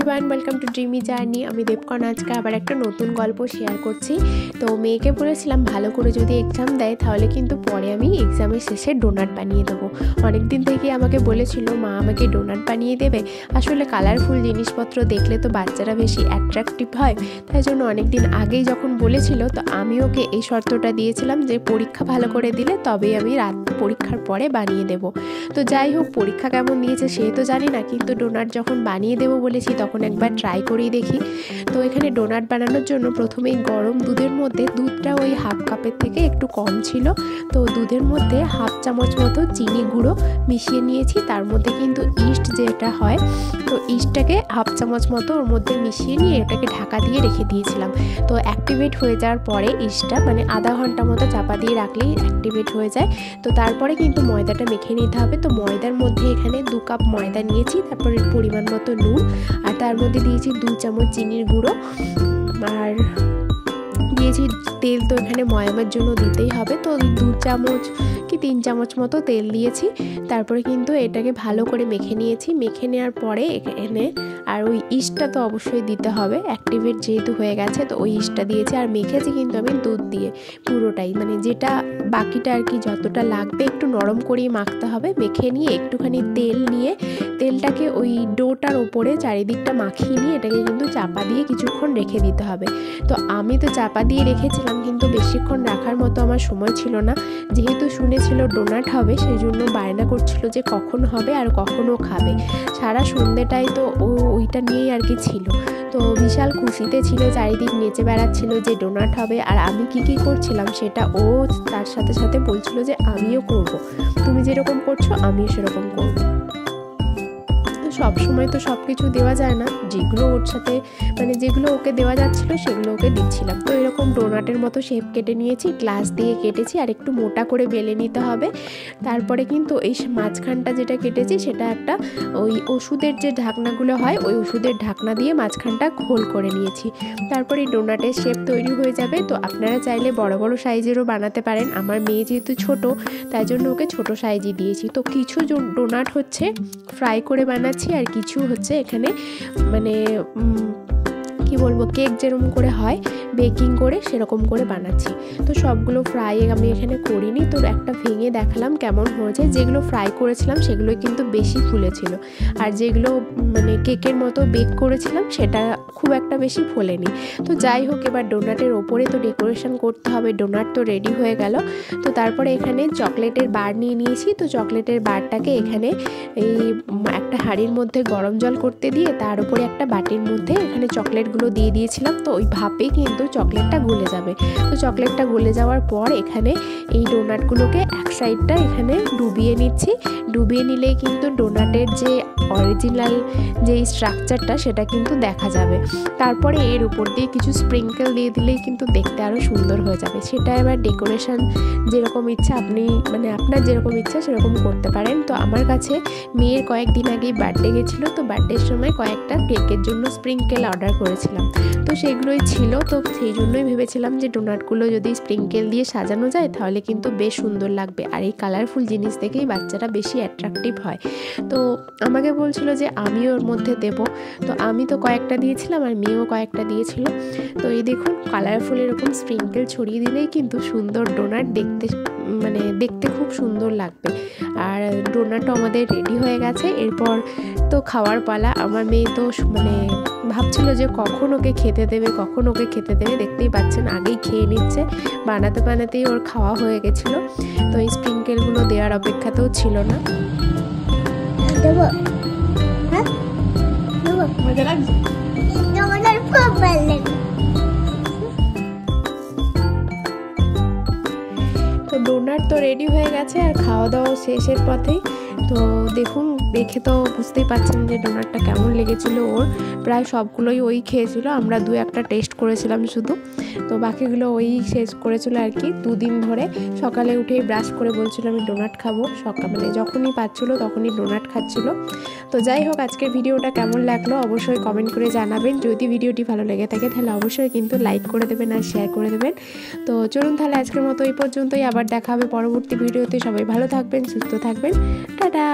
Everyone welcome to dreamy journey. আমি দেবকন আজকে আবার একটা নতুন গল্প শেয়ার করছি। তো মেয়েকে বলেছিলাম ভালো করে যদি এক্সাম দেয় তাহলে কিন্তু পরে আমি এক্সামের শেষে ডোনাট বানিয়ে দেবো। অনেক দিন থেকে আমাকে বলেছিল মা আমাকে ডোনাট বানিয়ে দেবে। আসলে কালারফুল জিনিসপত্র দেখলে তো বাচ্চারা বেশি অ্যাট্রাকটিভ হয়, তাই জন্য অনেক দিন আগেই যখন বলেছিল তো আমি ওকে এই শর্তটা দিয়েছিলাম যে পরীক্ষা ভালো করে দিলে তবেই আমি রাত পরীক্ষার পরে বানিয়ে দেব। তো যাই হোক, পরীক্ষা কেমন দিয়েছে সে তো জানি না, কিন্তু ডোনাট যখন বানিয়ে দেবো বলেছি তখন একবার ট্রাই করেই দেখি। তো এখানে ডোনাট বানানোর জন্য প্রথমেই গরম দুধের মধ্যে, দুধটা ওই হাফ কাপের থেকে একটু কম ছিল, তো দুধের মধ্যে হাফ চামচ মতো চিনি গুঁড়ো মিশিয়ে নিয়েছি। তার মধ্যে কিন্তু ইস্ট যেটা হয়, তো ইস্টটাকে হাফ চামচ মতো ওর মধ্যে মিশিয়ে নিয়ে এটাকে ঢাকা দিয়ে রেখে দিয়েছিলাম। তো অ্যাক্টিভেট হয়ে যাওয়ার পরে ইস্টটা মানে আধা ঘন্টা মতো চাপা দিয়ে রাখলেই অ্যাক্টিভেট হয়ে যায়। তো তারপরে কিন্তু ময়দাটা মেখে নিতে হবে। তো ময়দার মধ্যে এখানে 2 কাপ ময়দা নিয়েছি, তারপরে পরিমাণ মতো নুন, আর তার মধ্যে দিয়েছি 2 চামচ চিনির গুঁড়ো, আর দিয়েছি তেল। তো এখানে ময়ামের জন্য দিতেই হবে, তো 2 চামচ কি 3 চামচ মতো তেল দিয়েছি। তারপরে কিন্তু এটাকে ভালো করে মেখে নিয়েছি। মেখে নেওয়ার পরে এখানে আর ওই ইস্টটা তো অবশ্যই দিতে হবে, অ্যাক্টিভেট যেহেতু হয়ে গেছে তো ওই ইস্টটা দিয়েছি। আর মেখেছি কিন্তু আমি দুধ দিয়ে পুরোটাই, মানে যেটা বাকিটা আর কি যতটা লাগবে একটু নরম করেই মাখতে হবে। মেখে নিয়ে একটুখানি তেল নিয়ে তেলটাকে ওই ডোটার ওপরে চারিদিকটা মাখিয়ে নিয়ে এটাকে কিন্তু চাপা দিয়ে কিছুক্ষণ রেখে দিতে হবে। তো আমি তো চাপা দিয়ে রেখেছিলাম, কিন্তু বেশিক্ষণ রাখার মতো আমার সময় ছিল না। যেহেতু শুনেছিল ডোনাট হবে সেই জন্য বায়না করছিল যে কখন হবে আর কখনও খাবে। সারা সন্ধ্যেটাই তো ওইটা নিয়েই আর কি ছিল। তো বিশাল খুশিতে ছিল, চারিদিক নেচে বেড়াচ্ছিল যে ডোনাট হবে। আর আমি কি করছিলাম সেটা ও তার সাথে সাথে বলছিল যে আমিও করব, তুমি যেরকম করছো আমিও সেরকম করব। সব সময় তো সব কিছু দেওয়া যায় না, যেগুলো ওর সাথে মানে যেগুলো ওকে দেওয়া যাচ্ছিলো সেগুলো ওকে দিচ্ছিলাম। তো এরকম ডোনাটের মতো শেপ কেটে নিয়েছি, গ্লাস দিয়ে কেটেছি, আর একটু মোটা করে বেলে নিতে হবে। তারপরে কিন্তু এই মাঝখানটা যেটা কেটেছি সেটা একটা ওই ওষুধের যে ঢাকনাগুলো হয় ওই ওষুধের ঢাকনা দিয়ে মাঝখানটা খোল করে নিয়েছি। তারপরে ডোনাটের শেপ তৈরি হয়ে যাবে। তো আপনারা চাইলে বড় বড় সাইজেরও বানাতে পারেন। আমার মেয়ে যেহেতু ছোট তাই জন্য ওকে ছোট সাইজই দিয়েছি। তো কিছু ডোনাট হচ্ছে ফ্রাই করে বানাচ্ছি, আর কিছু হচ্ছে এখানে মানে কি বলবো কেক যেরকম করে হয় বেকিং করে সেরকম করে বানাচ্ছি। তো সবগুলো ফ্রাই আমি এখানে করিনি, তো একটা ভেঙে দেখালাম কেমন হয়েছে। যেগুলো ফ্রাই করেছিলাম সেগুলোই কিন্তু বেশি ফুলেছিল, আর যেগুলো মানে কেকের মতো বেক করেছিলাম সেটা খুব একটা বেশি ফোলেনি। তো যাই হোক, এবার ডোনাটের ওপরে তো ডেকোরেশন করতে হবে। ডোনাট তো রেডি হয়ে গেল। তো তারপরে এখানে চকলেটের বার নিয়ে নিয়েছি। তো চকলেটের বারটাকে এখানে এই একটা হাঁড়ির মধ্যে গরম জল করতে দিয়ে তার উপরে একটা বাটির মধ্যে এখানে চকলেটগুলো দিয়ে দিয়েছিলাম। তো ওই ভাপে কিন্তু চকলেটটা গলে যাবে। তো চকলেটটা গলে যাওয়ার পর এখানে এই ডোনাটগুলোকে এক সাইডটা এখানে ডুবিয়ে নিচ্ছি। ডুবিয়ে নিলেই কিন্তু ডোনাটের যে অরিজিনাল যে স্ট্রাকচারটা সেটা কিন্তু দেখা যাবে। তারপরে এর উপর দিয়ে কিছু স্প্রিঙ্কেল দিয়ে দিলেই কিন্তু দেখতে আরও সুন্দর হয়ে যাবে। সেটা এবার ডেকোরেশন যেরকম ইচ্ছা আপনি মানে আপনার যেরকম ইচ্ছা সেরকম করতে পারেন। তো আমার কাছে মেয়ের কয়েকদিন আগেই বার্থডে গেছিলো, তো বার্থডের সময় কয়েকটা কেকের জন্য স্প্রিঙ্কেল অর্ডার করেছিলাম, তো সেগুলোই ছিল। তো সেই জন্যই ভেবেছিলাম যে ডোনাটগুলো যদি স্প্রিঙ্কেল দিয়ে সাজানো যায় তাহলে কিন্তু বেশ সুন্দর লাগবে। আর এই কালারফুল জিনিস দেখেই বাচ্চারা বেশি অ্যাট্রাকটিভ হয়। তো আমাকে বলছিল যে আমিও ওর মধ্যে দেব, তো আমি তো কয়েকটা দিয়েছিলাম আর মেয়েও কয়েকটা দিয়েছিল। তো এই দেখুন কালারফুল এরকম স্প্রিঙ্কেল ছড়িয়ে দিলেই কিন্তু সুন্দর ডোনাট দেখতে খুব সুন্দর লাগবে। আর ডোনাটও আমাদের রেডি হয়ে গেছে। এরপর তো খাওয়ার পালা। আমার মেয়ে তো মানে ভাবছিল যে কখন ওকে খেতে দেবে, দেখতেই পাচ্ছেন আগেই খেয়ে নিচ্ছে। বানাতেই ওর খাওয়া হয়ে গেছিলো। তো এই স্প্রিঙ্কেলগুলো দেওয়ার অপেক্ষাতেও ছিল না। তো ডোনাট তো রেডি হয়ে গেছে আর খাওয়া দাওয়া শেষের পথেই। তো দেখুন দেখে তো বুঝতেই পারছেন যে ডোনাটটা কেমন লেগেছিল ওর। প্রায় সবগুলোই ওই খেয়েছিল, আমরা 2-1টা টেস্ট করেছিলাম শুধু। তো বাকিগুলো ওই শেষ করেছিল আর কি। 2 দিন ধরে সকালে উঠেই ব্রাশ করে বলছিল আমি ডোনাট খাবো। মানে যখনই পাচ্ছিলো তখনই ডোনাট খাচ্ছিল। তো যাই হোক, আজকের ভিডিওটা কেমন লাগলো অবশ্যই কমেন্ট করে জানাবেন। যদি ভিডিওটি ভালো লেগে থাকে তাহলে অবশ্যই কিন্তু লাইক করে দেবেন আর শেয়ার করে দেবেন। তো চলুন তাহলে আজকের মতো এই পর্যন্তই, আবার দেখা হবে পরবর্তী ভিডিওতে। সবাই ভালো থাকবেন, সুস্থ থাকবেন, টাটা।